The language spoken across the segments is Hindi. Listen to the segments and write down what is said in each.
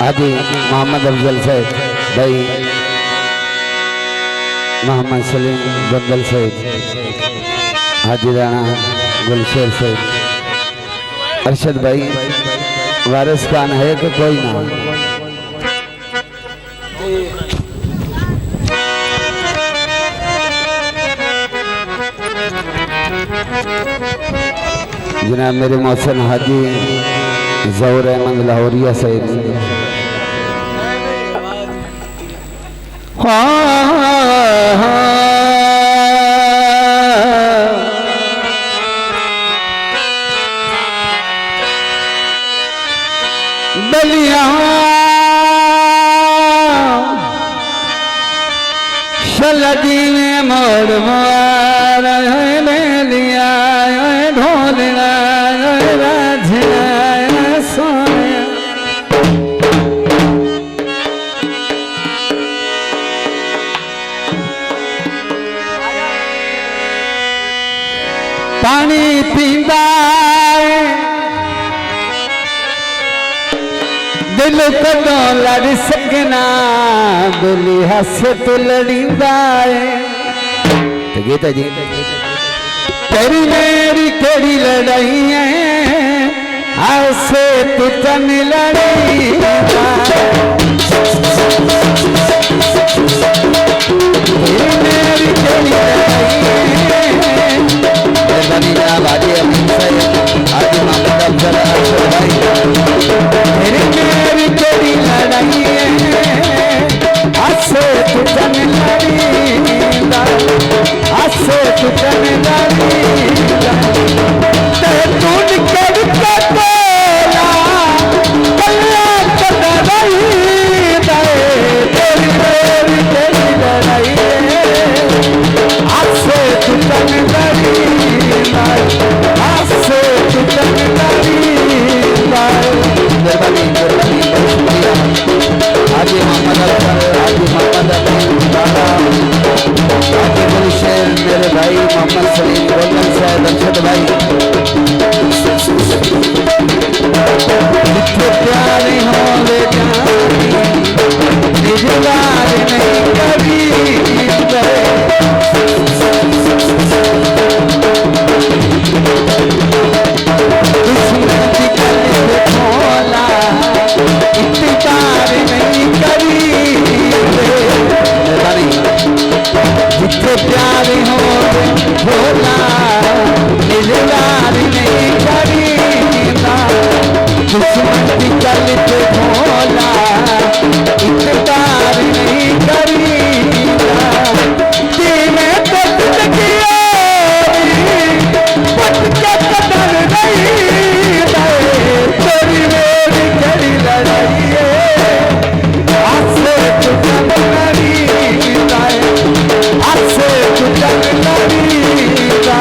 हाजी मोहम्मद अफजल साहब भाई, मोहम्मद सलीम जब्बल साहब, हाजी राणा गुलशेर साहब, अरशद भाई, वारिस खान है कि कोई ना? जनाब मेरे मोहसिन हाजी ज़हूर अहमद लाहौरिया साहब, बलिया शलदी में मोड़ मार लिया ढोलना राझना सोया पानी पींदा दिल कदों लड़ सकना, दिल हस तो लड़ींदा है। गीत है जी, तेरी मेरी केड़ी लड़ाई है, ऐसे तू तन लड़ी तेरी मेरी केड़ी लड़ाई है। मेहरबानी जनाब हाजी अमीन साहब, हाजी मोहम्मद अफजल अरशद भाई, तेरी मेरी केड़ी लड़ाई है, ऐसे तू तन लड़ींदा, ऐसे तू तन लड़ींदा, ते तू निकल के बोला कल्ला कदा रहींदा, तेरी मेरी केड़ी लड़ाई है, ऐसे तू तन लड़ींदा, ऐसे तू तन लड़ींदा। मेहरबानी मेहरबानी बहुत शुक्रिया हाजी मोहम्मद अफजल, हाजी मोहम्मद अमीन बाबा, हाजी गुलशेर मेरे भाई, मोहम्मद सलीम गोलमन साहब, अरशद भाई, जितने प्यारे होंगे जानी निजवार नहीं कभी इत्तेकार नहीं करी, जितने प्यारे हो भोला निजवार नहीं करी, दुश्मन की गल पे भोला इत्तेकार नहीं करी, मैं तो जिंदगी पट के कदर नहीं तेरी मेरी केड़ी लड़ाई है, आसे तू तन लड़ींदा, आसे तू तन लड़ींदा,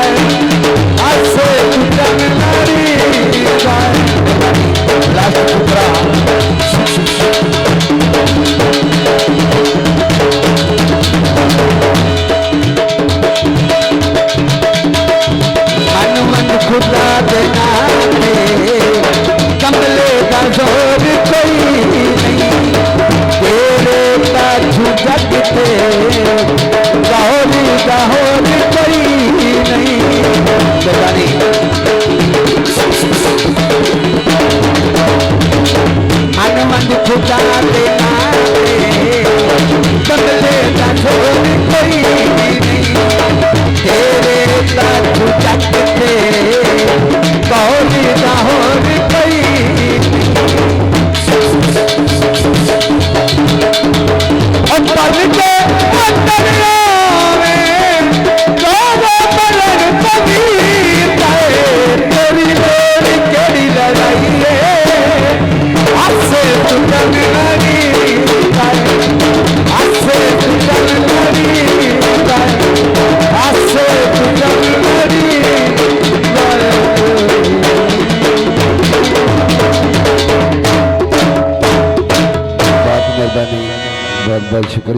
आसे तू तन लड़ींदा। लास्ट पुत्रा मन मन खुदा दे नाते कमले का जोर कोई नहीं, तेरे ताजू जगते गहोरी गहोर कोई नहीं। मन मन खुदा